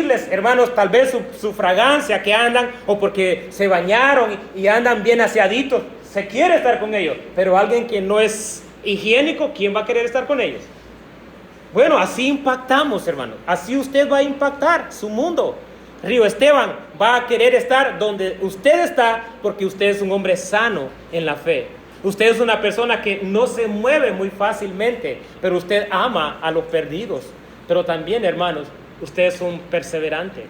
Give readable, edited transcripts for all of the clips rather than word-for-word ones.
hermanos, tal vez su fragancia que andan, o porque se bañaron y andan bien aseaditos, se quiere estar con ellos. Pero alguien que no es higiénico, ¿quién va a querer estar con ellos? Bueno, así impactamos, hermanos. Así usted va a impactar su mundo. Río Esteban va a querer estar donde usted está, porque usted es un hombre sano en la fe. Usted es una persona que no se mueve muy fácilmente, pero usted ama a los perdidos. Pero también, hermanos, usted es un perseverante.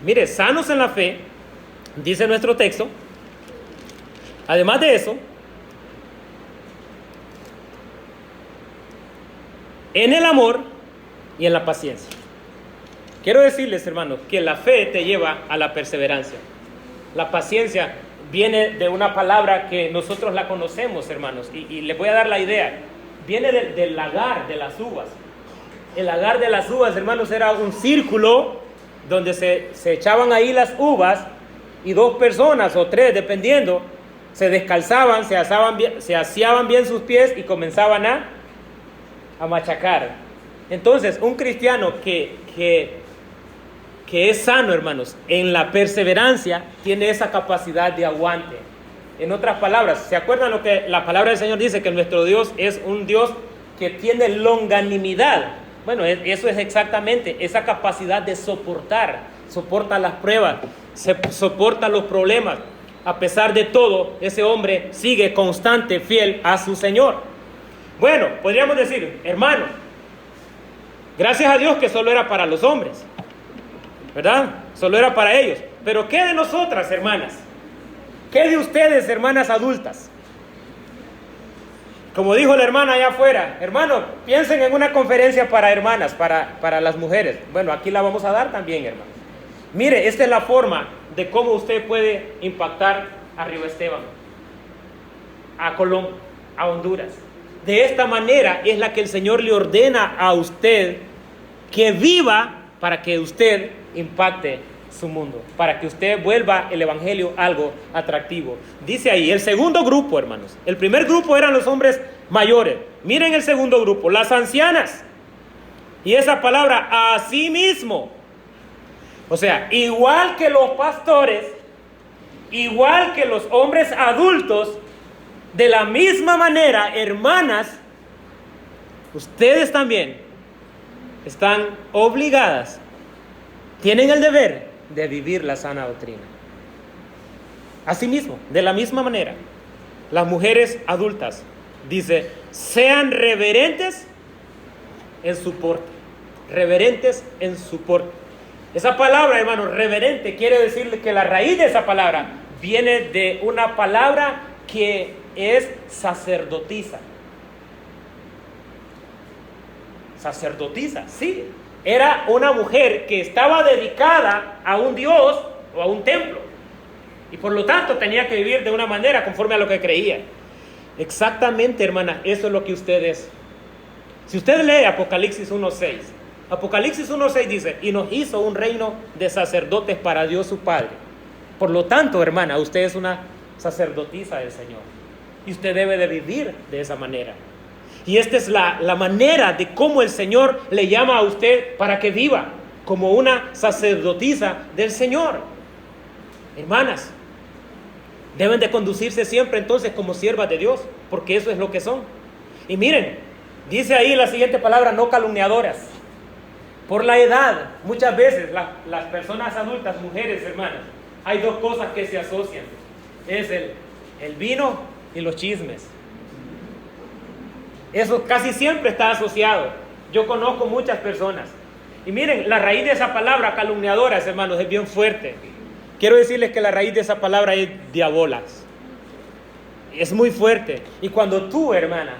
Mire, sanos en la fe, dice nuestro texto. Además de eso, en el amor y en la paciencia. Quiero decirles, hermanos, que la fe te lleva a la perseverancia. La paciencia viene de una palabra que nosotros la conocemos, hermanos, y les voy a dar la idea. Viene del lagar de las uvas. El lagar de las uvas, hermanos, era un círculo donde se echaban ahí las uvas, y dos personas o tres, dependiendo, se descalzaban, se aseaban bien sus pies y comenzaban a machacar. Entonces, un cristiano que es sano, hermanos, en la perseverancia, tiene esa capacidad de aguante. En otras palabras, ¿se acuerdan lo que la palabra del Señor dice? Que nuestro Dios es un Dios que tiene longanimidad. Bueno, eso es exactamente esa capacidad de soportar. Soporta las pruebas, soporta los problemas. A pesar de todo, ese hombre sigue constante, fiel a su Señor. Bueno, podríamos decir, hermano, gracias a Dios que solo era para los hombres, ¿verdad? Solo era para ellos. Pero ¿qué de nosotras, hermanas? ¿Qué de ustedes, hermanas adultas? Como dijo la hermana allá afuera, hermano, piensen en una conferencia para hermanas, para las mujeres. Bueno, aquí la vamos a dar también, hermano. Mire, esta es la forma de cómo usted puede impactar a Río Esteban, a Colombia, a Honduras. De esta manera es la que el Señor le ordena a usted que viva, para que usted impacte su mundo, para que usted vuelva el evangelio algo atractivo. Dice ahí, el segundo grupo, hermanos. El primer grupo eran los hombres mayores. Miren el segundo grupo, las ancianas. Y esa palabra, asimismo. O sea, igual que los pastores, igual que los hombres adultos, de la misma manera, hermanas, ustedes también están obligadas, tienen el deber de vivir la sana doctrina. Asimismo, de la misma manera, las mujeres adultas, dice, sean reverentes en su porte. Reverentes en su porte. Esa palabra, hermano, reverente, quiere decirle que la raíz de esa palabra viene de una palabra que es sacerdotisa. Sacerdotisa, sí. Era una mujer que estaba dedicada a un Dios o a un templo. Y por lo tanto tenía que vivir de una manera conforme a lo que creía. Exactamente, hermana, eso es lo que usted es. Si usted lee Apocalipsis 1:6, Apocalipsis 1:6 dice, y nos hizo un reino de sacerdotes para Dios su Padre. Por lo tanto, hermana, usted es una sacerdotisa del Señor. Y usted debe de vivir de esa manera. Y esta es la manera de cómo el Señor le llama a usted para que viva como una sacerdotisa del Señor. Hermanas, deben de conducirse siempre entonces como siervas de Dios, porque eso es lo que son. Y miren, dice ahí la siguiente palabra, no calumniadoras. Por la edad, muchas veces las personas adultas, mujeres, hermanas, hay dos cosas que se asocian. Es el vino y los chismes. Eso casi siempre está asociado. Yo conozco muchas personas. Y miren, la raíz de esa palabra, calumniadoras, hermanos, es bien fuerte. Quiero decirles que la raíz de esa palabra es diabolas. Es muy fuerte. Y cuando tú, hermana,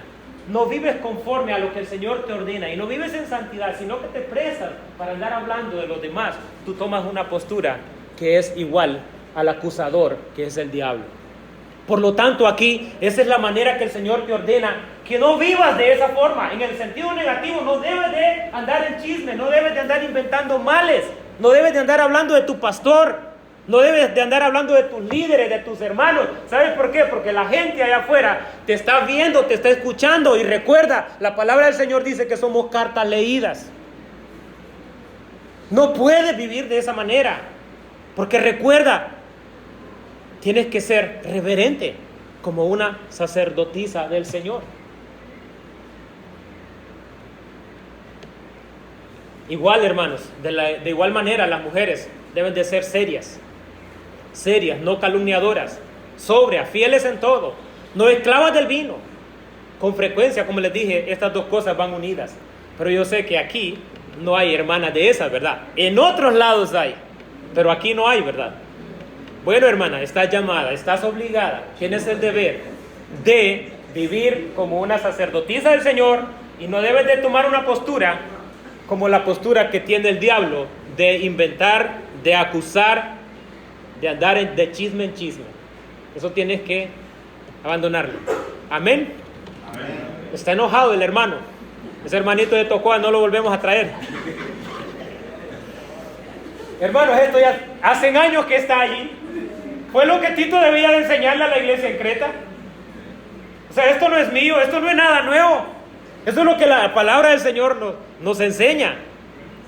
no vives conforme a lo que el Señor te ordena y no vives en santidad, sino que te prestas para andar hablando de los demás, tú tomas una postura que es igual al acusador, que es el diablo. Por lo tanto, aquí, esa es la manera que el Señor te ordena, que no vivas de esa forma. En el sentido negativo, no debes de andar en chisme, no debes de andar inventando males, no debes de andar hablando de tu pastor, no debes de andar hablando de tus líderes, de tus hermanos. ¿Sabes por qué? Porque la gente allá afuera te está viendo, te está escuchando. Y recuerda, la palabra del Señor dice que somos cartas leídas. No puedes vivir de esa manera, porque recuerda, tienes que ser reverente como una sacerdotisa del Señor. Igual, hermanos, de igual manera las mujeres deben de ser serias, no calumniadoras, sobrias, fieles en todo, no esclavas del vino. Con frecuencia, como les dije, estas dos cosas van unidas, pero yo sé que aquí no hay hermanas de esas, ¿verdad? En otros lados hay, pero aquí no hay, ¿verdad? Bueno, hermana, estás llamada, estás obligada, tienes el deber de vivir como una sacerdotisa del Señor y no debes de tomar una postura como la postura que tiene el diablo de inventar, de acusar, de andar de chisme en chisme. Eso tienes que abandonarlo. Amén. Amén. Está enojado el hermano. Ese hermanito de Tocoa no lo volvemos a traer. Hermanos, esto ya hace años que está allí. Fue lo que Tito debía de enseñarle a la iglesia en Creta. O sea, esto no es mío, esto no es nada nuevo. Eso es lo que la palabra del Señor nos enseña.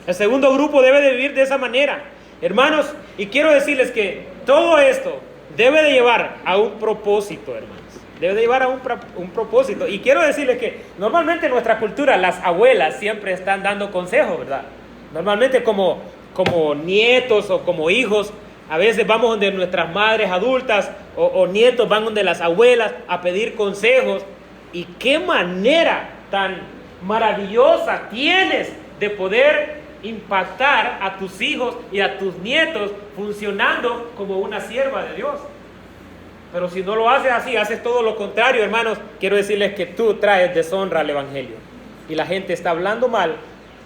El segundo grupo debe de vivir de esa manera. Hermanos, y quiero decirles que todo esto debe de llevar a un propósito, hermanos. Debe de llevar a un propósito. Y quiero decirles que normalmente en nuestra cultura las abuelas siempre están dando consejos, ¿verdad? Normalmente como nietos o como hijos, a veces vamos donde nuestras madres adultas o nietos van donde las abuelas a pedir consejos. Y qué manera tan maravillosa tienes de poder impactar a tus hijos y a tus nietos funcionando como una sierva de Dios. Pero si no lo haces así, haces todo lo contrario, hermanos, quiero decirles que tú traes deshonra al Evangelio. Y la gente está hablando mal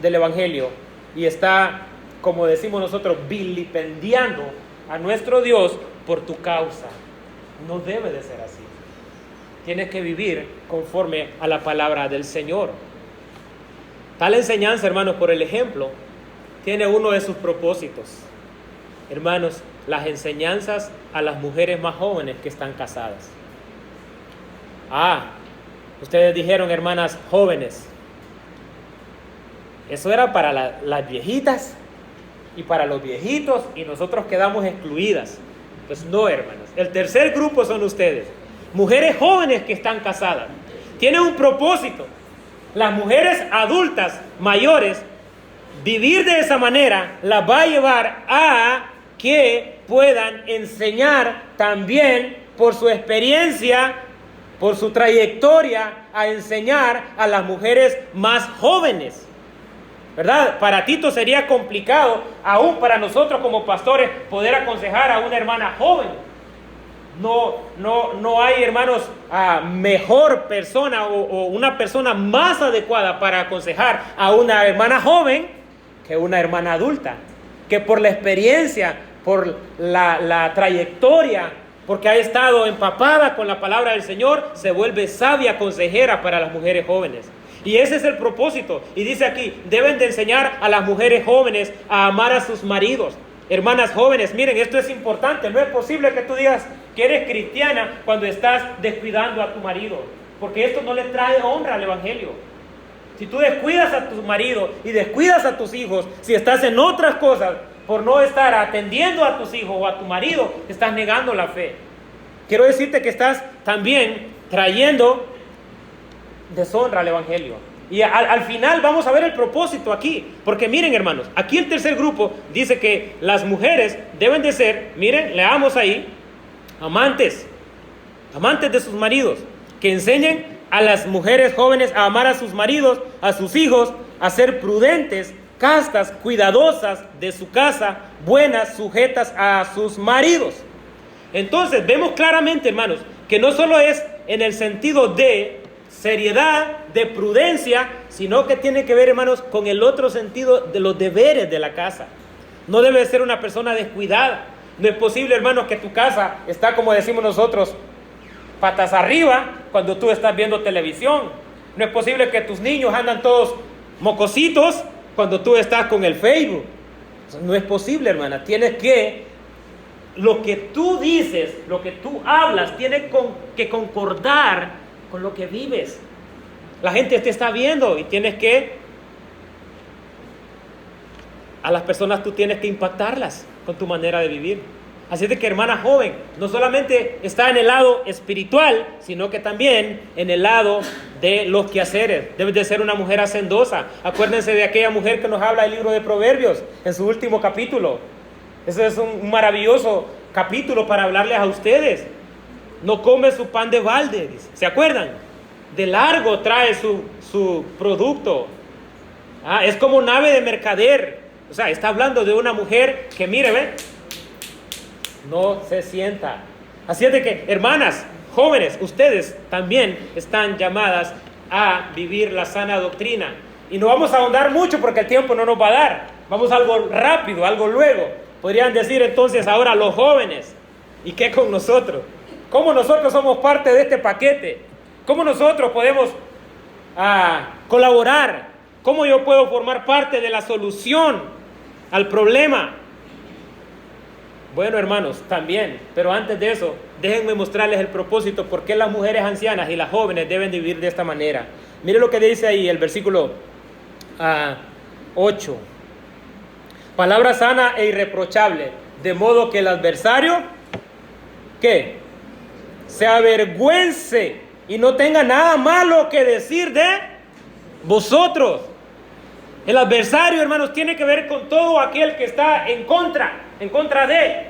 del Evangelio y está, como decimos nosotros, vilipendiando a nuestro Dios por tu causa. No debe de ser así. Tienes que vivir conforme a la palabra del Señor. Tal enseñanza, hermanos, por el ejemplo, tiene uno de sus propósitos. Hermanos, las enseñanzas a las mujeres más jóvenes que están casadas. Ustedes dijeron, hermanas jóvenes, eso era para las viejitas y para los viejitos, y nosotros quedamos excluidas. Pues no, hermanos. El tercer grupo son ustedes, mujeres jóvenes que están casadas. Tienen un propósito. Las mujeres adultas, mayores, vivir de esa manera las va a llevar a que puedan enseñar también por su experiencia, por su trayectoria, a enseñar a las mujeres más jóvenes, ¿verdad? Para Tito sería complicado, aún para nosotros como pastores, poder aconsejar a una hermana joven. No hay, hermanos, mejor persona o una persona más adecuada para aconsejar a una hermana joven que una hermana adulta, que por la experiencia, por la trayectoria, porque ha estado empapada con la palabra del Señor, se vuelve sabia consejera para las mujeres jóvenes. Y ese es el propósito. Y dice aquí, deben de enseñar a las mujeres jóvenes a amar a sus maridos. Hermanas jóvenes, miren, esto es importante. No es posible que tú digas que eres cristiana cuando estás descuidando a tu marido, porque esto no le trae honra al Evangelio. Si tú descuidas a tu marido y descuidas a tus hijos, si estás en otras cosas, por no estar atendiendo a tus hijos o a tu marido, estás negando la fe. Quiero decirte que estás también trayendo deshonra al Evangelio. Y al final vamos a ver el propósito aquí, porque miren, hermanos, aquí el tercer grupo dice que las mujeres deben de ser, miren, leamos ahí, amantes de sus maridos, que enseñen a las mujeres jóvenes a amar a sus maridos, a sus hijos, a ser prudentes, castas, cuidadosas de su casa, buenas, sujetas a sus maridos. Entonces vemos claramente, hermanos, que no solo es en el sentido de seriedad, de prudencia, sino que tiene que ver, hermanos, con el otro sentido de los deberes de la casa. No debe ser una persona descuidada. No es posible, hermanos, que tu casa está, como decimos nosotros, patas arriba cuando tú estás viendo televisión. No es posible que tus niños andan todos mocositos cuando tú estás con el Facebook. Eso no es posible, hermana. Tienes que, lo que tú dices, lo que tú hablas, tiene que concordar con lo que vives. La gente te está viendo y tienes que a las personas tú tienes que impactarlas con tu manera de vivir. Así de que, hermana joven, no solamente está en el lado espiritual, sino que también en el lado de los quehaceres. Debes de ser una mujer hacendosa. Acuérdense de aquella mujer que nos habla el libro de Proverbios en su último capítulo. Ese es un maravilloso capítulo para hablarles a ustedes. No come su pan de balde, dice. ¿Se acuerdan? De largo trae su producto. Es como nave de mercader. O sea, está hablando de una mujer que, mire, ¿ve? No se sienta. Así es de que, hermanas, jóvenes, ustedes también están llamadas a vivir la sana doctrina. Y no vamos a ahondar mucho porque el tiempo no nos va a dar. Vamos a algo rápido, algo luego. Podrían decir entonces ahora los jóvenes. ¿Y qué con nosotros? ¿Cómo nosotros somos parte de este paquete? ¿Cómo nosotros podemos colaborar? ¿Cómo yo puedo formar parte de la solución al problema? Bueno, hermanos, también, pero antes de eso, déjenme mostrarles el propósito, por qué las mujeres ancianas y las jóvenes deben vivir de esta manera. Mire lo que dice ahí el versículo 8. Palabra sana e irreprochable, de modo que el adversario, ¿qué? Se avergüence y no tenga nada malo que decir de vosotros. El adversario, hermanos, tiene que ver con todo aquel que está en contra de,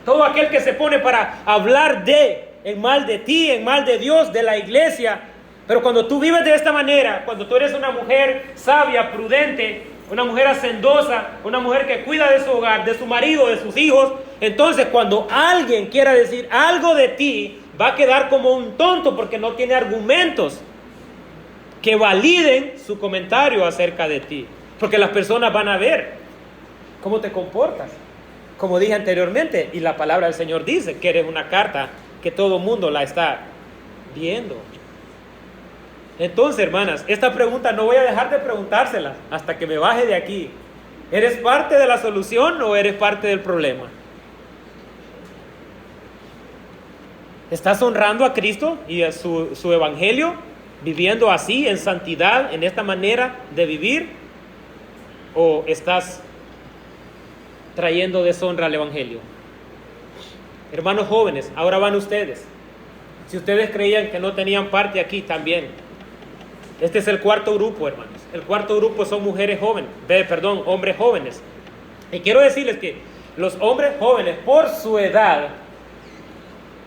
todo aquel que se pone para hablar en mal de ti, en mal de Dios, de la iglesia. Pero cuando tú vives de esta manera, cuando tú eres una mujer sabia, prudente, una mujer hacendosa, una mujer que cuida de su hogar, de su marido, de sus hijos, entonces cuando alguien quiera decir algo de ti, va a quedar como un tonto porque no tiene argumentos que validen su comentario acerca de ti. Porque las personas van a ver cómo te comportas. Como dije anteriormente, y la palabra del Señor dice que eres una carta que todo mundo la está viendo. Entonces, hermanas, esta pregunta no voy a dejar de preguntársela hasta que me baje de aquí. ¿Eres parte de la solución o eres parte del problema? ¿Estás honrando a Cristo y a su evangelio, viviendo así, en santidad, en esta manera de vivir? ¿O estás trayendo deshonra al evangelio? Hermanos jóvenes, ahora van ustedes. Si ustedes creían que no tenían parte aquí, también. Este es el cuarto grupo, hermanos. El cuarto grupo son hombres jóvenes. Y quiero decirles que los hombres jóvenes, por su edad,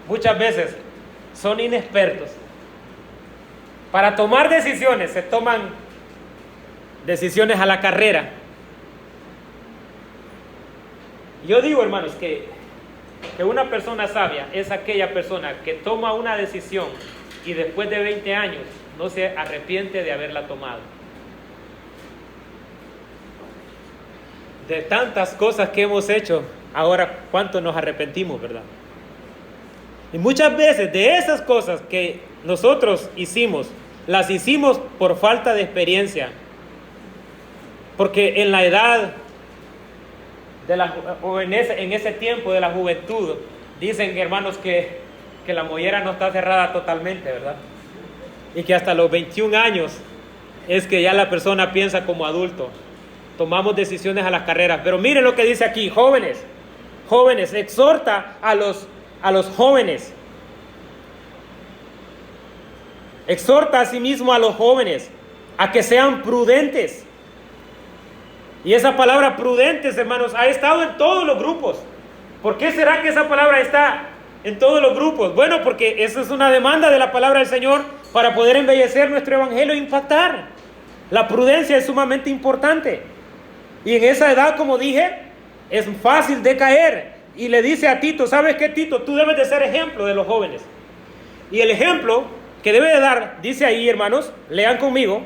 muchas veces son inexpertos. Para tomar decisiones, se toman decisiones a la carrera. Yo digo, hermanos, que una persona sabia es aquella persona que toma una decisión y después de 20 años no se arrepiente de haberla tomado. De tantas cosas que hemos hecho, ahora cuánto nos arrepentimos, ¿verdad? Y muchas veces de esas cosas que nosotros hicimos, las hicimos por falta de experiencia. Porque en la edad en ese tiempo de la juventud, dicen, hermanos, que la mollera no está cerrada totalmente, ¿verdad? Y que hasta los 21 años es que ya la persona piensa como adulto. Tomamos decisiones a las carreras. Pero miren lo que dice aquí, jóvenes, exhorta a los jóvenes. Exhorta a sí mismo a los jóvenes a que sean prudentes. Y esa palabra prudentes, hermanos, ha estado en todos los grupos. ¿Por qué será que esa palabra está en todos los grupos? Bueno, porque esa es una demanda de la palabra del Señor para poder embellecer nuestro evangelio e impactar. La prudencia es sumamente importante. Y en esa edad, como dije, es fácil de caer. Y le dice a Tito, ¿sabes qué, Tito? Tú debes de ser ejemplo de los jóvenes. Y el ejemplo que debe de dar, dice ahí, hermanos, lean conmigo,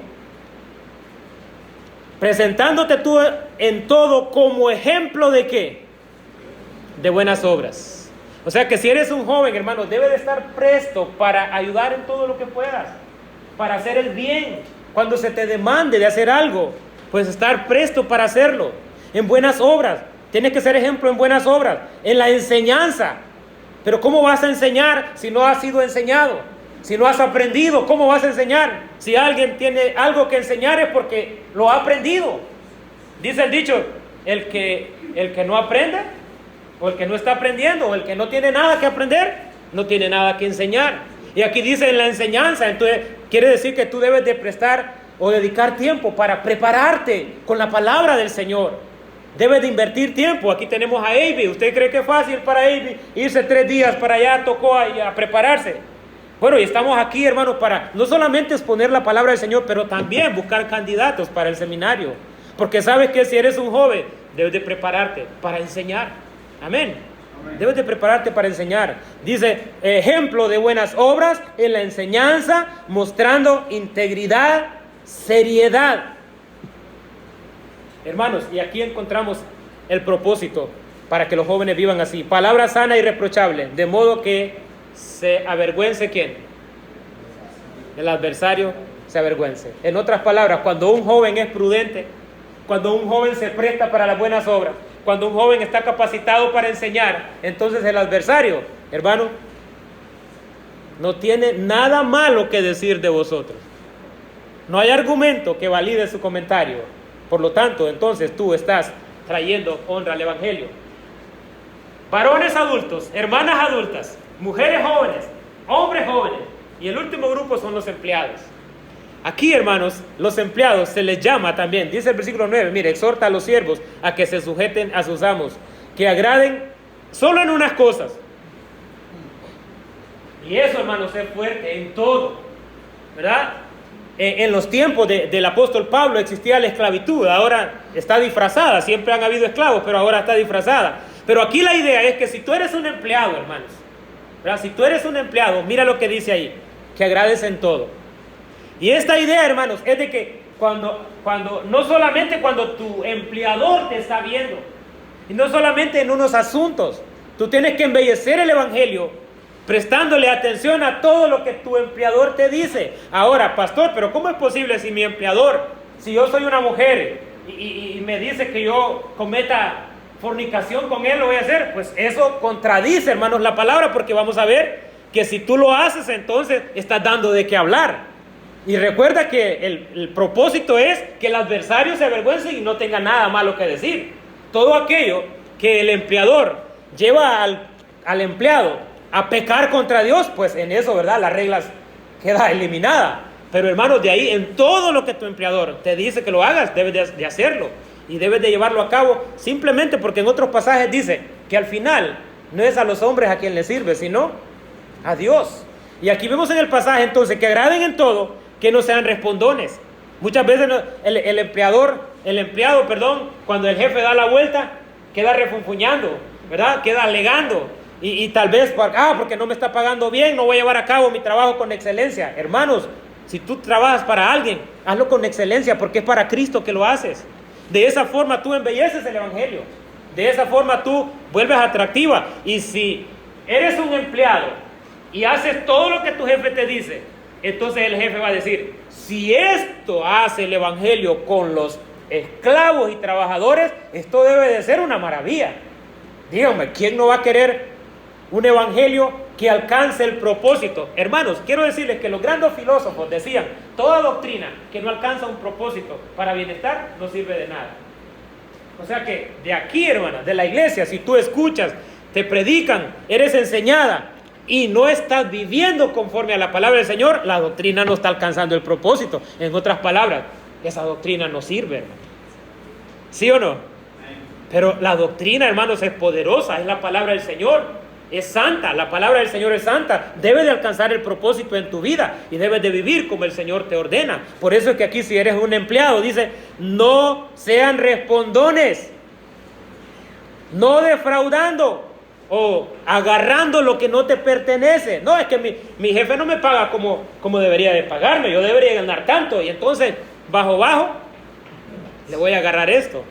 presentándote tú en todo como ejemplo de ¿qué? De buenas obras. O sea que si eres un joven, hermano, debe de estar presto para ayudar en todo lo que puedas, para hacer el bien. Cuando se te demande de hacer algo, pues estar presto para hacerlo. En buenas obras, tienes que ser ejemplo en buenas obras. En la enseñanza, pero ¿cómo vas a enseñar si no has sido enseñado? Si no has aprendido, ¿cómo vas a enseñar? Si alguien tiene algo que enseñar es porque lo ha aprendido. Dice el dicho, el que no aprende, o el que no está aprendiendo, o el que no tiene nada que aprender, no tiene nada que enseñar. Y aquí dice en la enseñanza, entonces quiere decir que tú debes de prestar o dedicar tiempo para prepararte con la palabra del Señor. Debes de invertir tiempo. Aquí tenemos a Avi. ¿Usted cree que es fácil para Avi irse 3 días para allá, tocó a prepararse? Bueno, y estamos aquí, hermanos, para no solamente exponer la palabra del Señor, pero también buscar candidatos para el seminario. Porque sabes que si eres un joven, debes de prepararte para enseñar. Amén. Debes de prepararte para enseñar. Dice, ejemplo de buenas obras en la enseñanza, mostrando integridad, seriedad. Hermanos, y aquí encontramos el propósito para que los jóvenes vivan así. Palabra sana y irreprochable, de modo que se avergüence ¿quién? El adversario se avergüence. En otras palabras, cuando un joven es prudente, cuando un joven se presta para las buenas obras, cuando un joven está capacitado para enseñar, entonces el adversario, hermano, no tiene nada malo que decir de vosotros. No hay argumento que valide su comentario. Por lo tanto, entonces tú estás trayendo honra al Evangelio. Varones adultos, hermanas adultas, mujeres jóvenes, hombres jóvenes. Y el último grupo son los empleados. Aquí, hermanos, los empleados se les llama también, dice el versículo 9, mire, exhorta a los siervos a que se sujeten a sus amos, que agraden solo en unas cosas. Y eso, hermanos, es fuerte en todo, ¿verdad? En los tiempos del apóstol Pablo existía la esclavitud, ahora está disfrazada, siempre han habido esclavos, pero ahora está disfrazada. Pero aquí la idea es que si tú eres un empleado, hermanos, ¿verdad? Si tú eres un empleado, mira lo que dice ahí, que agrades en todo. Y esta idea, hermanos, es de que no solamente cuando tu empleador te está viendo, y no solamente en unos asuntos, tú tienes que embellecer el Evangelio, prestándole atención a todo lo que tu empleador te dice. Ahora, pastor, pero ¿cómo es posible si mi empleador, si yo soy una mujer y me dice que yo cometa fornicación con él, lo voy a hacer? Pues eso contradice, hermanos, la palabra, porque vamos a ver que si tú lo haces, entonces estás dando de qué hablar. Y recuerda que el propósito es que el adversario se avergüence y no tenga nada malo que decir. Todo aquello que el empleador lleva al empleado a pecar contra Dios, pues en eso, ¿verdad? Las reglas queda eliminada. Pero hermanos, de ahí, en todo lo que tu empleador te dice que lo hagas, debes de hacerlo. Y debes de llevarlo a cabo, simplemente porque en otros pasajes dice que al final no es a los hombres a quien le sirve, sino a Dios. Y aquí vemos en el pasaje entonces que agraden en todo, que no sean respondones. Muchas veces el empleado, cuando el jefe da la vuelta, queda refunfuñando, ¿verdad? Queda alegando. Y tal vez, porque no me está pagando bien, no voy a llevar a cabo mi trabajo con excelencia. Hermanos, si tú trabajas para alguien, hazlo con excelencia, porque es para Cristo que lo haces. De esa forma tú embelleces el Evangelio. De esa forma tú vuelves atractiva. Y si eres un empleado y haces todo lo que tu jefe te dice, entonces el jefe va a decir, si esto hace el Evangelio con los esclavos y trabajadores, esto debe de ser una maravilla. Díganme, ¿quién no va a querer un evangelio que alcance el propósito? Hermanos, quiero decirles que los grandes filósofos decían, toda doctrina que no alcanza un propósito para bienestar no sirve de nada. O sea que de aquí, hermanas, de la iglesia, si tú escuchas, te predican, eres enseñada y no estás viviendo conforme a la palabra del Señor, la doctrina no está alcanzando el propósito. En otras palabras, esa doctrina no sirve, hermano. ¿Sí o no? Pero la doctrina, hermanos, es poderosa, es la palabra del Señor. Es santa, la palabra del Señor es santa. Debe de alcanzar el propósito en tu vida y debes de vivir como el Señor te ordena. Por eso es que aquí, si eres un empleado, dice, no sean respondones, no defraudando o agarrando lo que no te pertenece. No, es que mi jefe no me paga como debería de pagarme, yo debería ganar tanto, y entonces bajo le voy a agarrar esto.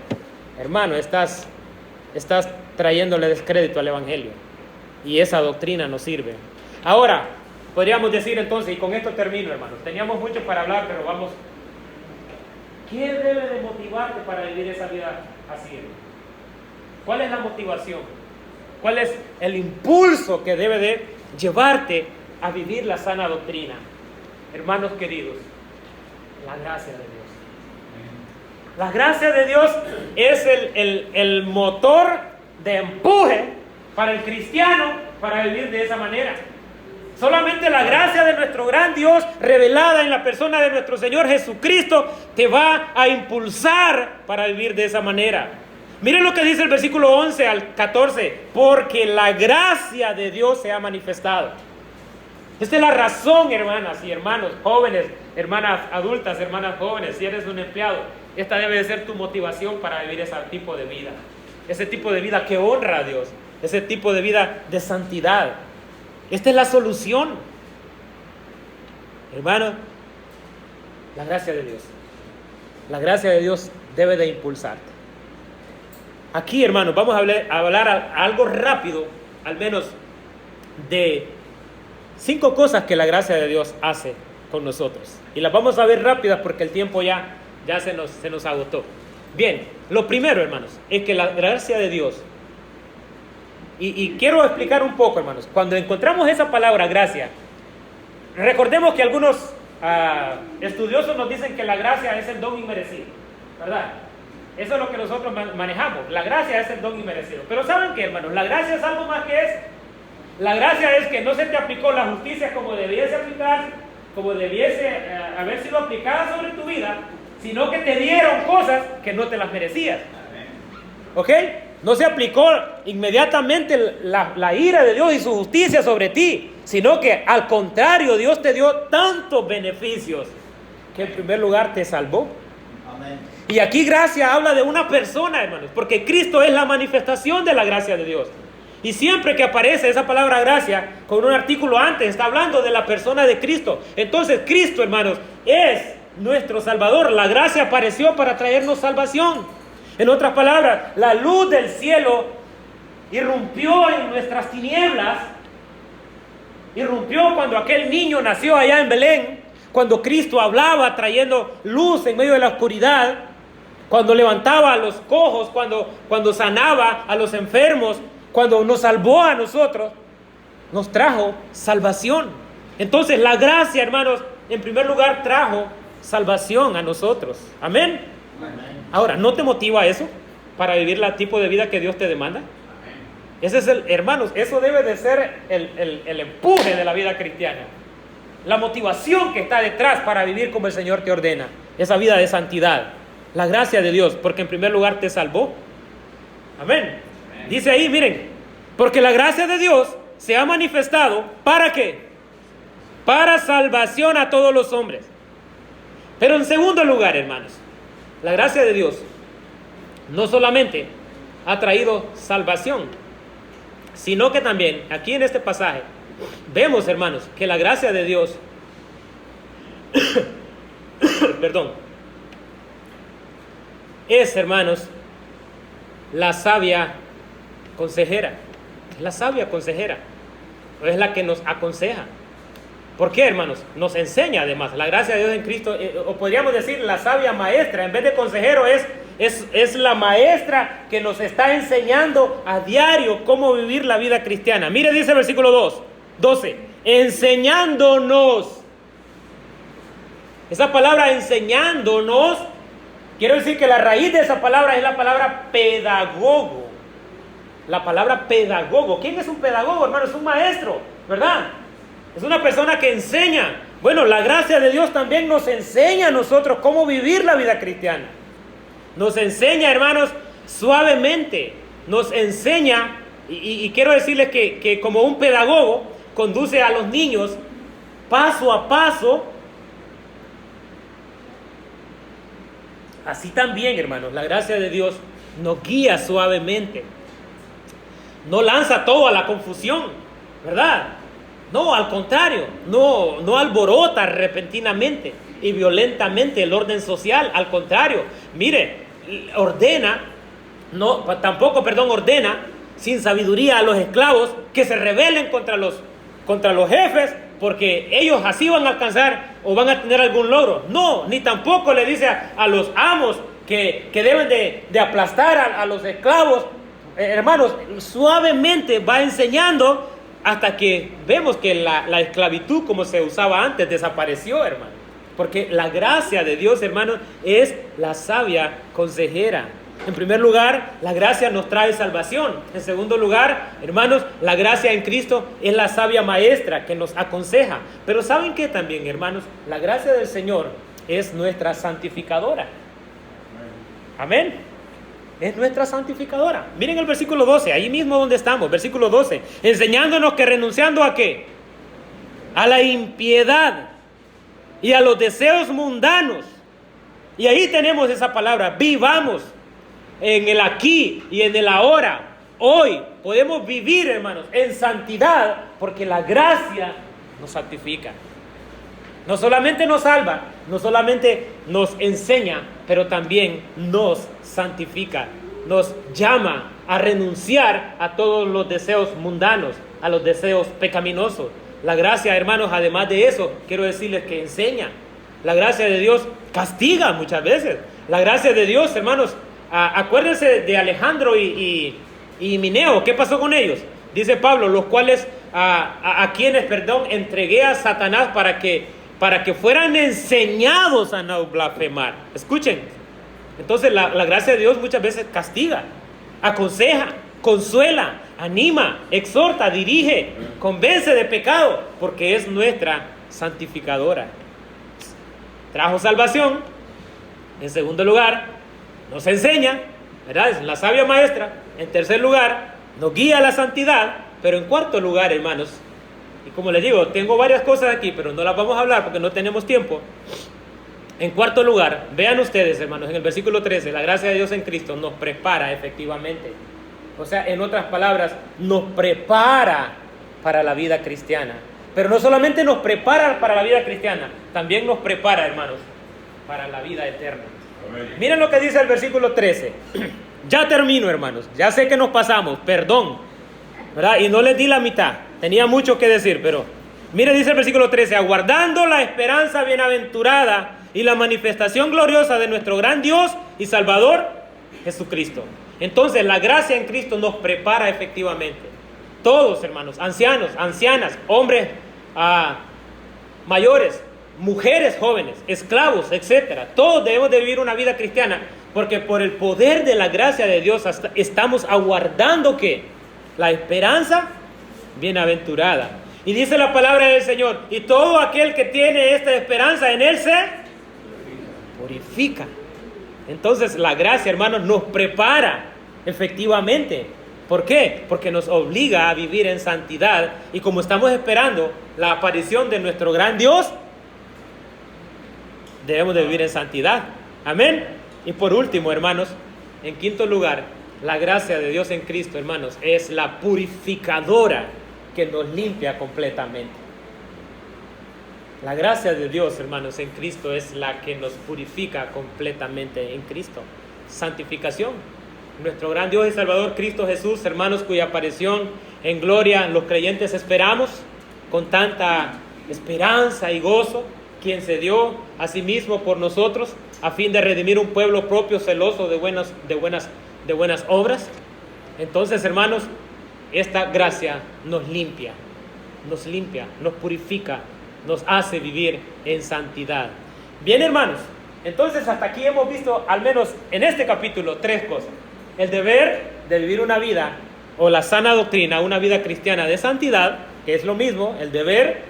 Hermano, estás trayéndole descrédito al Evangelio. Y esa doctrina no sirve. Ahora, podríamos decir entonces, y con esto termino, hermanos. Teníamos mucho para hablar, pero vamos. ¿Qué debe de motivarte para vivir esa vida así? ¿Cuál es la motivación? ¿Cuál es el impulso que debe de llevarte a vivir la sana doctrina? Hermanos queridos, la gracia de Dios. La gracia de Dios es el motor de empuje para el cristiano para vivir de esa manera. Solamente la gracia de nuestro gran Dios, revelada en la persona de nuestro Señor Jesucristo, te va a impulsar para vivir de esa manera. Miren lo que dice el versículo 11 al 14. Porque la gracia de Dios se ha manifestado. Esta es la razón, hermanas y hermanos, jóvenes, hermanas adultas, hermanas jóvenes, si eres un empleado, esta debe de ser tu motivación para vivir ese tipo de vida. Ese tipo de vida que honra a Dios. Ese tipo de vida de santidad. Esta es la solución. Hermano, la gracia de Dios. La gracia de Dios debe de impulsarte. Aquí, hermanos, vamos a hablar algo rápido, al menos de 5 cosas que la gracia de Dios hace con nosotros. Y las vamos a ver rápidas porque el tiempo ya se nos agotó. Bien, lo primero, hermanos, es que la gracia de Dios, y quiero explicar un poco, hermanos, cuando encontramos esa palabra gracia, recordemos que algunos estudiosos nos dicen que la gracia es el don inmerecido, ¿verdad? Eso es lo que nosotros manejamos. La gracia es el don inmerecido. Pero ¿saben qué, hermanos? La gracia es algo más que eso. La gracia es que no se te aplicó la justicia como debiese aplicarse, como debiese haber sido aplicada sobre tu vida, sino que te dieron cosas que no te las merecías. ¿Ok? No se aplicó inmediatamente la ira de Dios y su justicia sobre ti, sino que al contrario, Dios te dio tantos beneficios que en primer lugar te salvó. Amén. Y aquí gracia habla de una persona, hermanos, porque Cristo es la manifestación de la gracia de Dios. Y siempre que aparece esa palabra gracia, con un artículo antes, está hablando de la persona de Cristo. Entonces Cristo, hermanos, es nuestro Salvador. La gracia apareció para traernos salvación. En otras palabras, la luz del cielo irrumpió en nuestras tinieblas. Irrumpió cuando aquel niño nació allá en Belén, cuando Cristo hablaba trayendo luz en medio de la oscuridad, cuando levantaba a los cojos, cuando sanaba a los enfermos, cuando nos salvó a nosotros, nos trajo salvación. Entonces la gracia, hermanos, en primer lugar trajo salvación a nosotros. Amén. Amén. Ahora, ¿no te motiva eso para vivir el tipo de vida que Dios te demanda? Amén. Ese es hermanos, eso debe de ser el empuje de la vida cristiana. La motivación que está detrás para vivir como el Señor te ordena. Esa vida de santidad. La gracia de Dios, porque en primer lugar te salvó. Amén. Dice ahí, miren, porque la gracia de Dios se ha manifestado, ¿para qué? Para salvación a todos los hombres. Pero en segundo lugar, hermanos, la gracia de Dios no solamente ha traído salvación, sino que también, aquí en este pasaje, vemos, hermanos, que la gracia de Dios, perdón, es, hermanos, la sabia consejera. Es la sabia consejera. Es la que nos aconseja. ¿Por qué, hermanos? Nos enseña además. La gracia de Dios en Cristo, o podríamos decir la sabia maestra, en vez de consejero, es la maestra que nos está enseñando a diario cómo vivir la vida cristiana. Mire, dice el versículo 12, enseñándonos. Esa palabra enseñándonos, quiero decir que la raíz de esa palabra es la palabra pedagogo. La palabra pedagogo. ¿Quién es un pedagogo, hermano? Es un maestro, ¿verdad? Es una persona que enseña. Bueno, la gracia de Dios también nos enseña a nosotros cómo vivir la vida cristiana. Nos enseña, hermanos, suavemente. Nos enseña, y quiero decirles que como un pedagogo conduce a los niños paso a paso. Así también, hermanos, la gracia de Dios nos guía suavemente. No lanza todo a la confusión, ¿verdad? No, al contrario, no alborota repentinamente y violentamente el orden social. Al contrario, mire, ordena sin sabiduría a los esclavos que se rebelen contra los jefes, porque ellos así van a alcanzar o van a tener algún logro. No, ni tampoco le dice a los amos que deben de aplastar a los esclavos. Hermanos, suavemente va enseñando hasta que vemos que la esclavitud como se usaba antes desapareció, hermano. Porque la gracia de Dios, hermanos, es la sabia consejera. En primer lugar, la gracia nos trae salvación. En segundo lugar, hermanos, la gracia en Cristo es la sabia maestra que nos aconseja. Pero ¿saben qué también, hermanos? La gracia del Señor es nuestra santificadora. Amén. Es nuestra santificadora. Miren el versículo 12, ahí mismo donde estamos, versículo 12. Enseñándonos que renunciando ¿a qué? A la impiedad y a los deseos mundanos. Y ahí tenemos esa palabra, vivamos en el aquí y en el ahora. Hoy podemos vivir, hermanos, en santidad, porque la gracia nos santifica. No solamente nos salva, no solamente nos enseña, pero también nos santifica. Nos llama a renunciar a todos los deseos mundanos, a los deseos pecaminosos. La gracia, hermanos, además de eso, quiero decirles que enseña. La gracia de Dios castiga muchas veces. La gracia de Dios, hermanos, acuérdense de Alejandro y Mineo. ¿Qué pasó con ellos? Dice Pablo, los cuales a quienes, entregué a Satanás para que fueran enseñados a no blasfemar. Escuchen. Entonces la gracia de Dios muchas veces castiga, aconseja, consuela, anima, exhorta, dirige, convence de pecado, porque es nuestra santificadora. Trajo salvación. En segundo lugar, nos enseña, ¿verdad? Es la sabia maestra. En tercer lugar, nos guía a la santidad. Pero en cuarto lugar, hermanos, y como les digo, tengo varias cosas aquí, pero no las vamos a hablar porque no tenemos tiempo. En cuarto lugar, vean ustedes, hermanos, en el versículo 13, la gracia de Dios en Cristo nos prepara efectivamente. O sea, en otras palabras, nos prepara para la vida cristiana. Pero no solamente nos prepara para la vida cristiana, también nos prepara, hermanos, para la vida eterna. Amén. Miren lo que dice el versículo 13. Ya termino, hermanos. Ya sé que nos pasamos, perdón, ¿verdad? Y no les di la mitad. Tenía mucho que decir, pero miren, dice el versículo 13, aguardando la esperanza bienaventurada y la manifestación gloriosa de nuestro gran Dios y Salvador, Jesucristo. Entonces, la gracia en Cristo nos prepara efectivamente. Todos, hermanos, ancianos, ancianas, hombres mayores, mujeres jóvenes, esclavos, etcétera. Todos debemos de vivir una vida cristiana, porque por el poder de la gracia de Dios estamos aguardando ¿qué? La esperanza bienaventurada. Y dice la palabra del Señor, y todo aquel que tiene esta esperanza en Él se purifica. Entonces la gracia, hermanos, nos prepara efectivamente. ¿Por qué? Porque nos obliga a vivir en santidad. Y como estamos esperando la aparición de nuestro gran Dios, debemos de vivir en santidad. Amén. Y por último, hermanos, en quinto lugar, la gracia de Dios en Cristo, hermanos, es la purificadora que nos limpia completamente. La gracia de Dios, hermanos, en Cristo es la que nos purifica completamente en Cristo. Santificación. Nuestro gran Dios y Salvador Cristo Jesús, hermanos, cuya aparición en gloria los creyentes esperamos con tanta esperanza y gozo, quien se dio a sí mismo por nosotros a fin de redimir un pueblo propio celoso de buenas obras. Entonces, hermanos, esta gracia nos limpia, nos purifica, nos hace vivir en santidad. Bien, hermanos, entonces hasta aquí hemos visto, al menos en este capítulo, tres cosas. El deber de vivir una vida, o la sana doctrina, una vida cristiana de santidad, que es lo mismo, el deber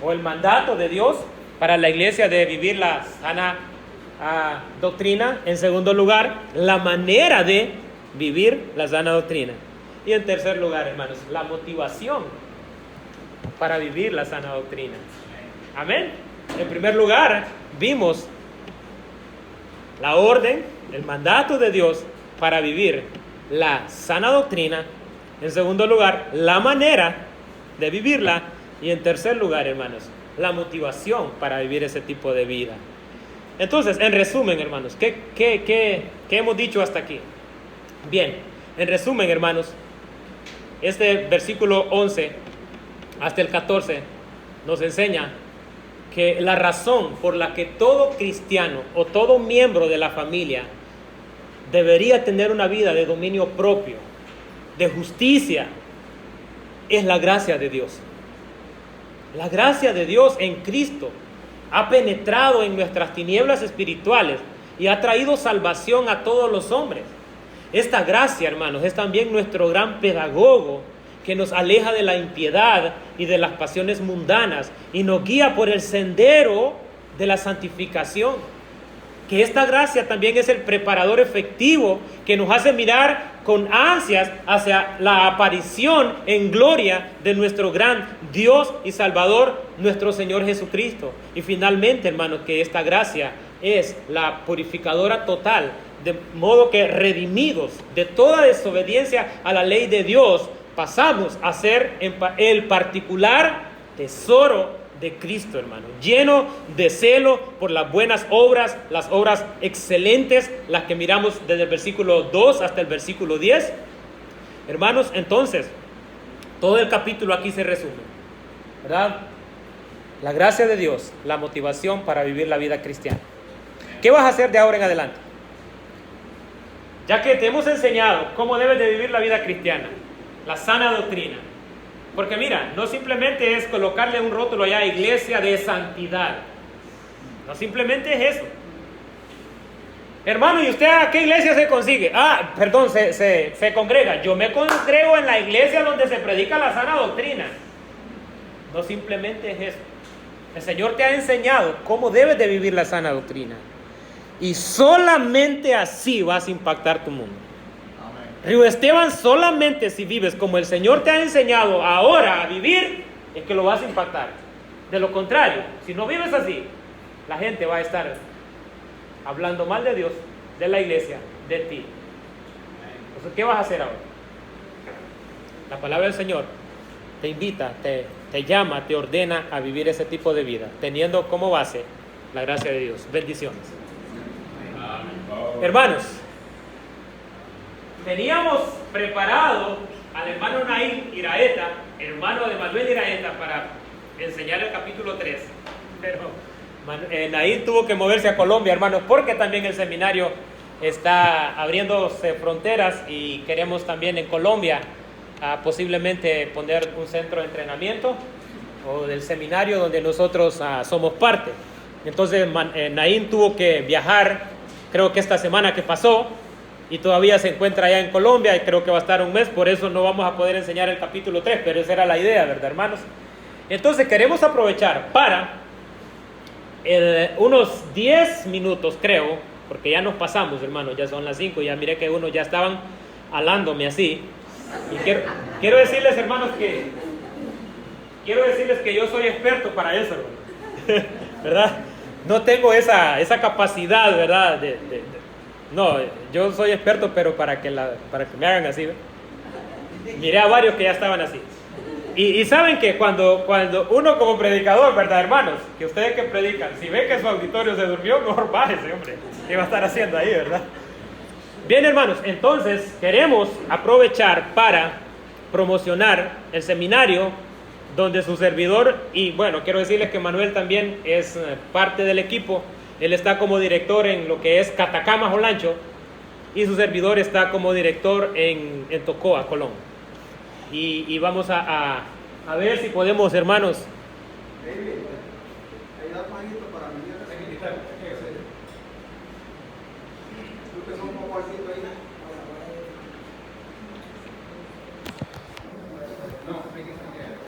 o el mandato de Dios para la iglesia de vivir la sana doctrina. En segundo lugar, la manera de vivir la sana doctrina. Y en tercer lugar, hermanos, la motivación para vivir la sana doctrina. Amén. En primer lugar, vimos la orden, el mandato de Dios para vivir la sana doctrina. En segundo lugar, la manera de vivirla. Y en tercer lugar, hermanos, la motivación para vivir ese tipo de vida. Entonces, en resumen, hermanos, ¿qué hemos dicho hasta aquí? Bien, en resumen, hermanos, este versículo 11 hasta el 14 nos enseña que la razón por la que todo cristiano o todo miembro de la familia debería tener una vida de dominio propio, de justicia, es la gracia de Dios. La gracia de Dios en Cristo ha penetrado en nuestras tinieblas espirituales y ha traído salvación a todos los hombres. Esta gracia, hermanos, es también nuestro gran pedagogo que nos aleja de la impiedad y de las pasiones mundanas y nos guía por el sendero de la santificación. Que esta gracia también es el preparador efectivo que nos hace mirar con ansias hacia la aparición en gloria de nuestro gran Dios y Salvador, nuestro Señor Jesucristo. Y finalmente, hermanos, que esta gracia es la purificadora total, de modo que redimidos de toda desobediencia a la ley de Dios, pasamos a ser el particular tesoro de Cristo, hermano, lleno de celo por las buenas obras, las obras excelentes, las que miramos desde el versículo 2 hasta el versículo 10. Hermanos, entonces, todo el capítulo aquí se resume, ¿verdad? La gracia de Dios, la motivación para vivir la vida cristiana. ¿Qué vas a hacer de ahora en adelante? Ya que te hemos enseñado cómo debes de vivir la vida cristiana, la sana doctrina. Porque mira, no simplemente es colocarle un rótulo allá, iglesia de santidad. No simplemente es eso. Hermano, ¿y usted a qué iglesia se consigue? Se congrega. Yo me congrego en la iglesia donde se predica la sana doctrina. No simplemente es eso. El Señor te ha enseñado cómo debes de vivir la sana doctrina. Y solamente así vas a impactar tu mundo. Río Esteban, solamente si vives como el Señor te ha enseñado ahora a vivir, es que lo vas a impactar. De lo contrario, si no vives así, la gente va a estar hablando mal de Dios, de la iglesia, de ti. Entonces, ¿qué vas a hacer ahora? La palabra del Señor te invita, te llama, te ordena a vivir ese tipo de vida, teniendo como base la gracia de Dios. Bendiciones. Hermanos, teníamos preparado al hermano Naín Iraeta, hermano de Manuel Iraeta, para enseñar el capítulo 3. Pero Naín tuvo que moverse a Colombia, hermanos, porque también el seminario está abriéndose fronteras y queremos también en Colombia posiblemente poner un centro de entrenamiento o del seminario donde nosotros somos parte. Entonces Naín tuvo que viajar, creo que esta semana que pasó, y todavía se encuentra allá en Colombia y creo que va a estar un mes, por eso no vamos a poder enseñar el capítulo 3, pero esa era la idea, ¿verdad, hermanos? Entonces queremos aprovechar para unos 10 minutos, creo, porque ya nos pasamos, hermanos, ya son las 5, ya miré que unos ya estaban alándome así, y quiero decirles, hermanos, que yo soy experto para eso, hermanos, ¿verdad? No tengo esa capacidad, ¿verdad? No, yo soy experto, pero para que me hagan así, ¿ve? Miré a varios que ya estaban así. Y saben que cuando uno como predicador, ¿verdad, hermanos? Que ustedes que predican, si ve que su auditorio se durmió, mejor bájese, hombre. ¿Qué va a estar haciendo ahí, verdad? Bien, hermanos, entonces queremos aprovechar para promocionar el seminario donde su servidor, y bueno, quiero decirles que Manuel también es parte del equipo. Él está como director en lo que es Catacama, Olancho, y su servidor está como director en Tocoa, Colón. Y vamos a ver si podemos, hermanos. David, ahí da paguito para mí.